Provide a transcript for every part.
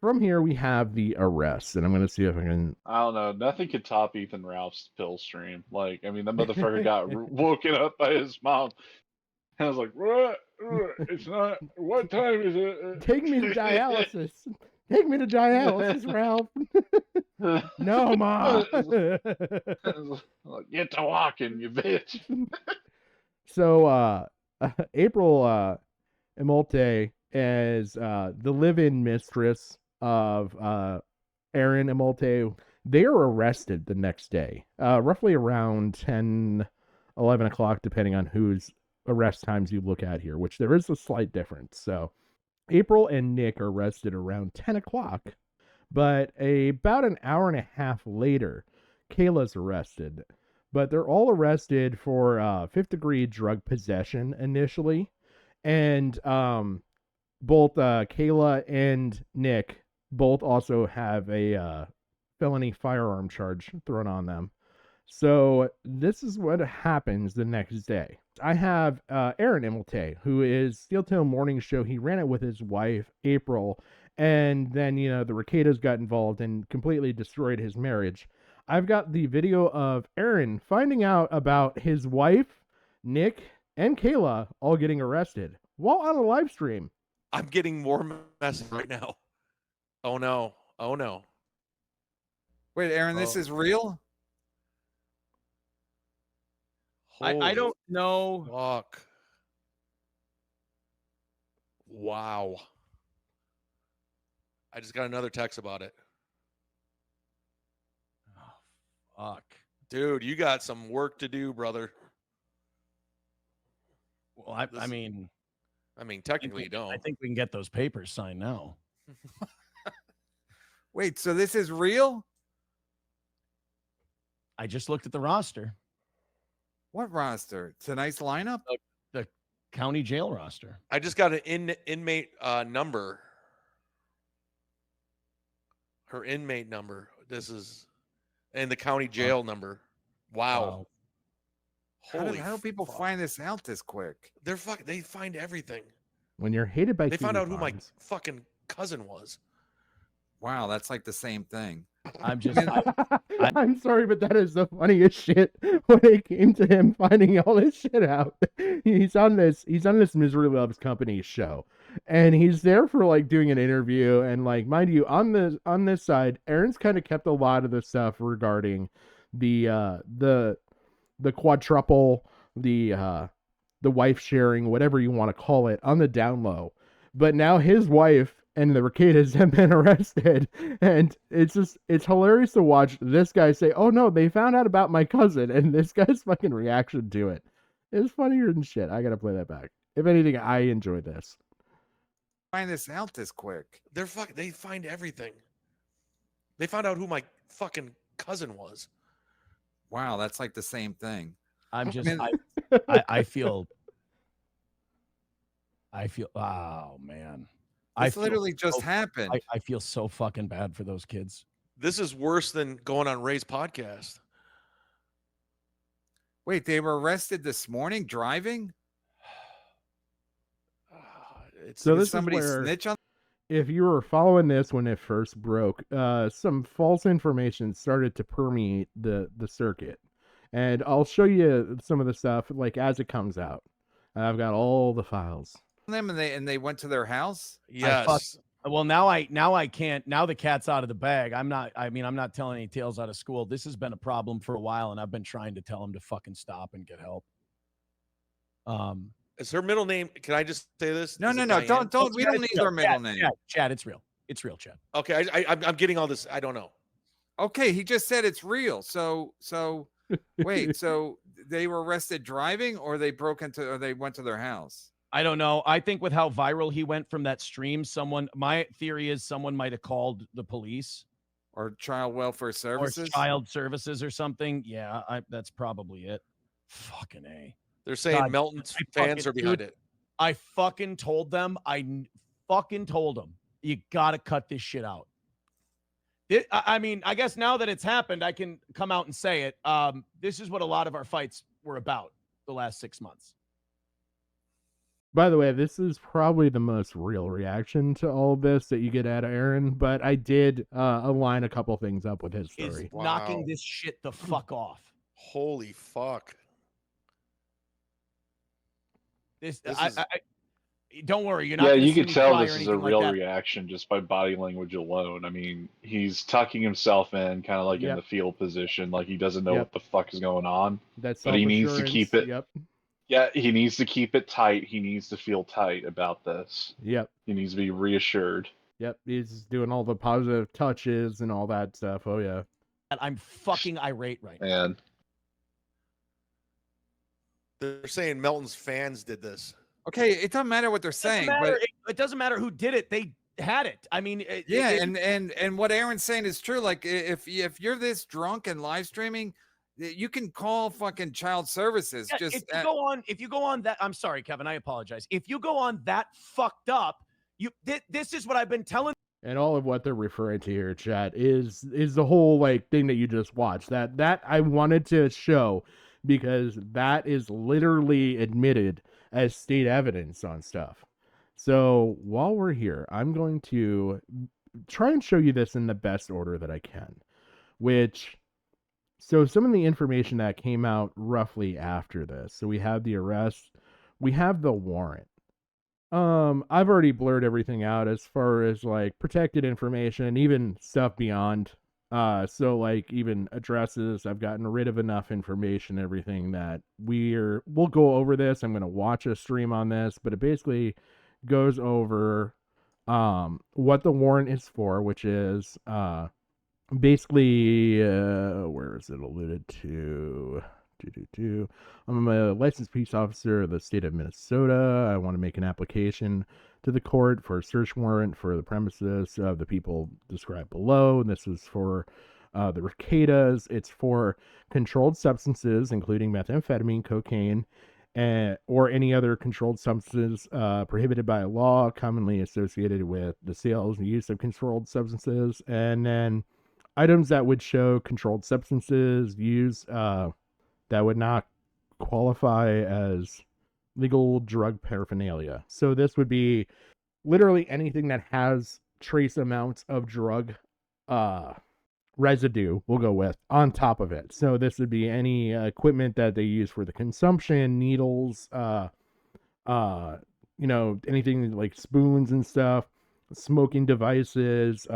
from here we have the arrest, and I'm going to see if I can. I don't know. Nothing could top Ethan Ralph's pill stream. Like, I mean, that motherfucker got woken up by his mom. And I was like, what? It's not. What time is Take me to dialysis. Take me to dialysis, Ralph. it? No, Ma. Like, get to walking, you bitch. So, April Imulte is the live-in mistress of Arron Imulte. They are arrested the next day, roughly around 10, 11 o'clock, depending on whose arrest times you look at here, which there is a slight difference. So, April and Nick are arrested around 10 o'clock, but about an hour and a half later, Kayla's arrested. But they're all arrested for fifth-degree drug possession initially, and both Kayla and Nick both also have a felony firearm charge thrown on them. So this is what happens the next day. I have Arron Imulte, who is Steel Tail Morning Show. He ran it with his wife, April, and then, the Rakietas got involved and completely destroyed his marriage. I've got the video of Arron finding out about his wife, Nick, and Kayla all getting arrested while on a live stream. I'm getting more messages right now. Oh, no. Oh, no. Wait, Arron, this is real? I don't know. Fuck. Wow. I just got another text about it. Oh, fuck. Dude, you got some work to do, brother. Well, I mean, technically you don't. I think we can get those papers signed now. Wait, so this is real? I just looked at the roster. What roster? Tonight's lineup? The county jail roster. I just got an inmate number. Her inmate number. This is, and the county jail number. Wow. Holy how do people find this out this quick? They find everything. When you're hated by They found out who my coupons. fucking cousin was. Wow, that's like the same thing. I'm just I'm sorry, but that is the funniest shit when it came to him finding all this shit out. He's on this Misery Loves Company show, and he's there for like doing an interview, and like, mind you, on this side, Aaron's kind of kept a lot of the stuff regarding the quadruple, the wife sharing, whatever you want to call it, on the down low. But now his wife and the Rakietas have been arrested, and it's hilarious to watch this guy say, "Oh no, they found out about my cousin," and this guy's fucking reaction to it is funnier than shit. I gotta play that back. If anything, I enjoy this. Find this out this quick. They find everything. They found out who my fucking cousin was. Wow, that's like the same thing. I'm just I feel oh man. This literally just happened. I feel so fucking bad for those kids. This is worse than going on Ray's podcast. Wait, they were arrested this morning driving? So this somebody is where, snitch on? if you were following this when it first broke, some false information started to permeate the circuit, and I'll show you some of the stuff like as it comes out. I've got all the files. Them and they went to their house? Yes. Well, now I can't. Now the cat's out of the bag. I'm not telling any tales out of school. This has been a problem for a while, and I've been trying to tell them to fucking stop and get help. Is her middle name? Can I just say this? No, Don't. We don't need her middle name. Chad, it's real. It's real, Chad. Okay, I'm getting all this. I don't know. Okay, he just said it's real. So wait, so they were arrested driving, or they went to their house? I don't know. I think with how viral he went from that stream, my theory is someone might have called the police or child welfare services or child services or something. Yeah, that's probably it. Fucking A. They're saying Melton's fans are behind it. I fucking told them. You got to cut this shit out. I mean, I guess now that it's happened, I can come out and say it. This is what a lot of our fights were about the last 6 months. By the way, this is probably the most real reaction to all of this that you get out of Arron, but I did align a couple things up with his Is story. knocking Wow. this shit the fuck off. Holy fuck. This, This I, is- I, don't worry, you're not. Yeah, gonna you see could me tell cry or this is a anything real like that. reaction just by body language alone. I mean, he's tucking himself in, kind of like in Yep. the field position, like he doesn't know Yep. what the fuck is going on. That's But he needs to self-assurance. keep it. Yep. Yeah, he needs to keep it tight. He needs to feel tight about this. Yep. He needs to be reassured. Yep. He's doing all the positive touches and all that stuff. Oh yeah. And I'm fucking irate right now. And They're saying Melton's fans did this. Okay, it doesn't matter what they're Doesn't saying, matter. but It doesn't matter who did it. They had it. I mean, yeah, and what Aaron's saying is true. Like if you're this drunk and live streaming, you can call fucking child services. yeah, Just if you go on that, I'm sorry, Kevin, I apologize. If you go on that fucked up, this is what I've been telling. And all of what they're referring to here, chat, is the whole like thing that you just watched. That I wanted to show because that is literally admitted as state evidence on stuff. So while we're here, I'm going to try and show you this in the best order that I can. So some of the information that came out roughly after this. So we have the arrest, we have the warrant. I've already blurred everything out as far as like protected information, even stuff beyond. So like even addresses, I've gotten rid of enough information, everything that we'll go over this. I'm gonna watch a stream on this, but it basically goes over what the warrant is for, which is basically where is it alluded to? I'm a licensed peace officer of the state of Minnesota. I want to make an application to the court for a search warrant for the premises of the people described below. This is for the Rakietas. It's for controlled substances, including methamphetamine, cocaine, or any other controlled substances prohibited by law, commonly associated with the sales and use of controlled substances, and then items that would show controlled substances used that would not qualify as legal drug paraphernalia. So this would be literally anything that has trace amounts of drug residue, we'll go with, on top of it. So this would be any equipment that they use for the consumption, needles, anything like spoons and stuff, smoking devices,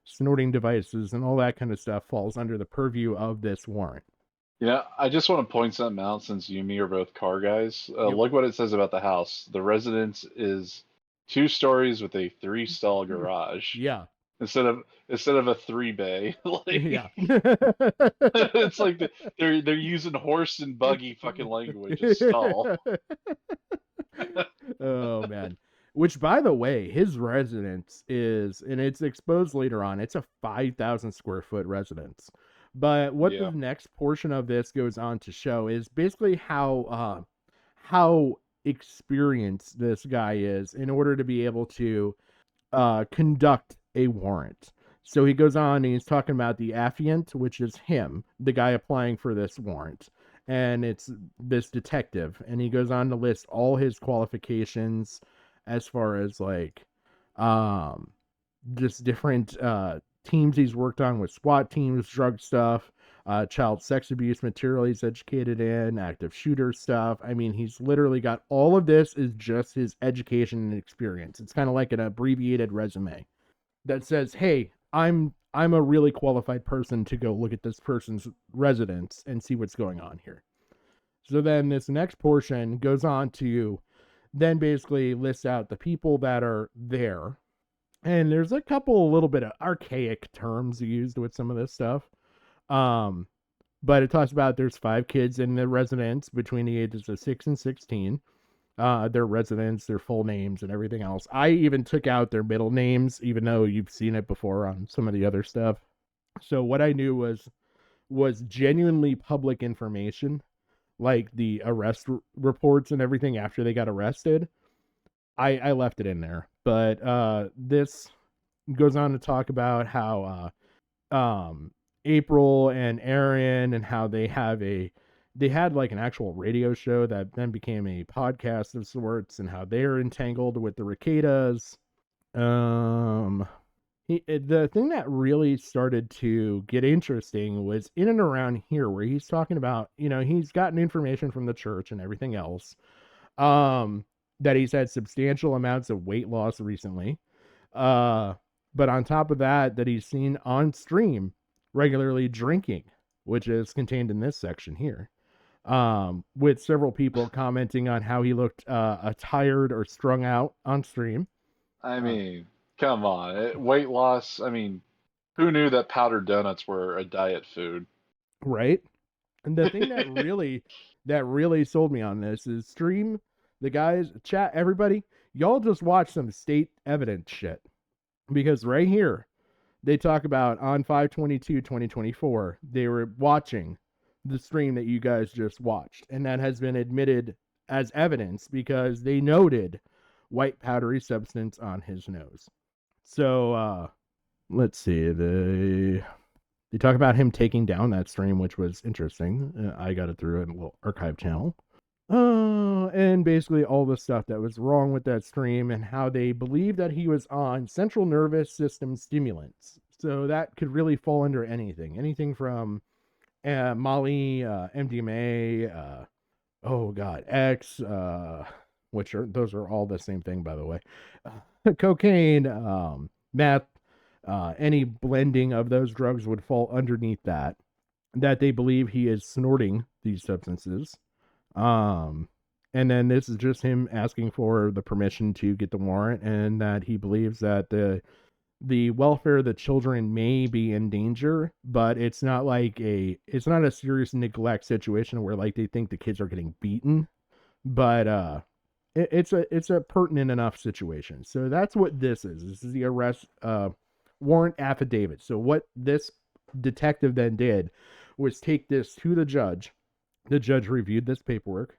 snorting devices, and all that kind of stuff falls under the purview of this warrant. yeah, I just want to point something out since you and me are both car guys. Yep. Look what it says about the house. The residence is 2 stories with a 3-stall garage. Yeah. Instead of a 3-bay. Like, Yeah. it's like they're using horse and buggy fucking language as stall. Oh man. Which, by the way, his residence is, and it's exposed later on, it's a 5,000 square foot residence. But what Yeah. the next portion of this goes on to show is basically how experienced this guy is in order to be able to conduct a warrant. So he goes on and he's talking about the affiant, which is him, the guy applying for this warrant. And it's this detective. And he goes on to list all his qualifications as far as like just different teams he's worked on with SWAT teams, drug stuff, child sex abuse material he's educated in, active shooter stuff. I mean, he's literally got all of this is just his education and experience. It's kind of like an abbreviated resume that says, hey, I'm a really qualified person to go look at this person's residence and see what's going on here. So then this next portion goes on to then basically lists out the people that are there. And there's a couple a little bit of archaic terms used with some of this stuff. But it talks about there's 5 kids in the residence between the ages of 6 and 16. Their residents, their full names, and everything else. I even took out their middle names, even though you've seen it before on some of the other stuff. So what I knew was genuinely public information, like the arrest reports and everything after they got arrested. I left it in there. But this goes on to talk about how April and Arron and how they have a they had like an actual radio show that then became a podcast of sorts, and how they're entangled with the Rakietas. The thing that really started to get interesting was in and around here, where he's talking about, he's gotten information from the church and everything else, that he's had substantial amounts of weight loss recently. But on top of that, that he's seen on stream regularly drinking, which is contained in this section here. With several people commenting on how he looked tired or strung out on stream. I mean, come on. Weight loss, I mean, who knew that powdered donuts were a diet food? Right? And the thing that really sold me on this is stream, the guys, chat, everybody, y'all just watch some state evidence shit. Because right here, they talk about on 5/22/2024, they were watching the stream that you guys just watched. And that has been admitted as evidence because they noted white powdery substance on his nose. So, let's see. They talk about him taking down that stream, which was interesting. I got it through a little archive channel. And basically all the stuff that was wrong with that stream and how they believe that he was on central nervous system stimulants. So that could really fall under anything from Molly, MDMA, X, those are all the same thing, by the way. Cocaine, meth, any blending of those drugs would fall underneath that they believe he is snorting these substances. And then this is just him asking for the permission to get the warrant, and that he believes that the welfare of the children may be in danger, but it's not a serious neglect situation where like they think the kids are getting beaten, but it's a pertinent enough situation. So that's what this is. This is the arrest warrant affidavit. So what this detective then did was take this to the judge. The judge reviewed this paperwork,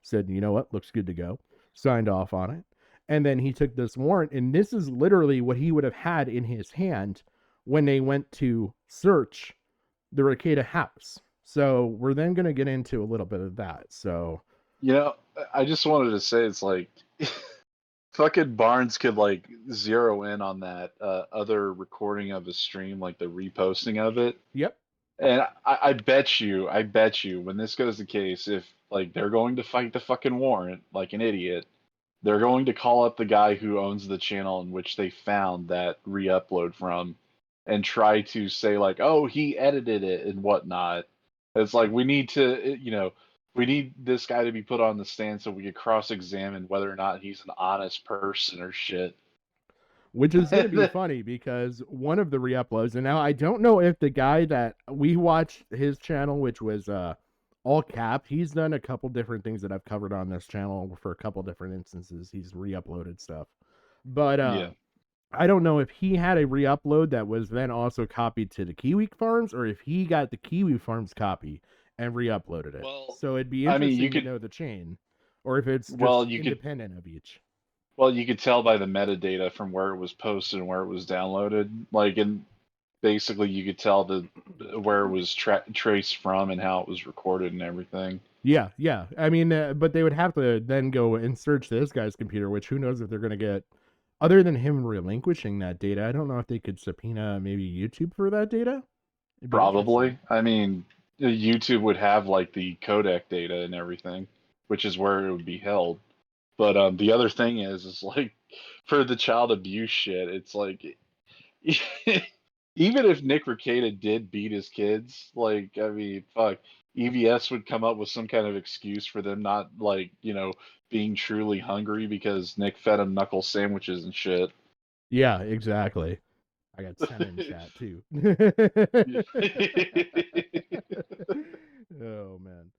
said, you know what, looks good to go, signed off on it. And then he took this warrant, and this is literally what he would have had in his hand when they went to search the Rakieta house. So we're then going to get into a little bit of that. So, I just wanted to say, it's like, fucking Barnes could like zero in on that other recording of his stream, like the reposting of it. Yep. And I bet you, when this goes the case, if like they're going to fight the fucking warrant like an idiot, they're going to call up the guy who owns the channel in which they found that re-upload from, and try to say like, oh, he edited it and whatnot. It's like we need this guy to be put on the stand so we could cross-examine whether or not he's an honest person or shit. Which is going to be funny because one of the re-uploads, and now I don't know if the guy that we watched his channel, which was all cap, he's done a couple different things that I've covered on this channel for a couple different instances. He's re-uploaded stuff. But yeah. I don't know if he had a re-upload that was then also copied to the Kiwi Farms, or if he got the Kiwi Farms copy and re-uploaded it. Well, so it'd be interesting to know the chain, or if it's just independent of each. Well, you could tell by the metadata from where it was posted and where it was downloaded. Like, and basically you could tell where it was traced from and how it was recorded and everything. Yeah. I mean, but they would have to then go and search this guy's computer, which who knows if they're going to get, other than him relinquishing that data. I don't know if they could subpoena maybe YouTube for that data. Probably. I mean, YouTube would have like the codec data and everything, which is where it would be held. But the other thing is like, for the child abuse shit, it's like, even if Nick Rakieta did beat his kids, like, I mean, fuck, EVS would come up with some kind of excuse for them not, like, being truly hungry because Nick fed them knuckle sandwiches and shit. Yeah, exactly. I got Senna in chat too. Oh man.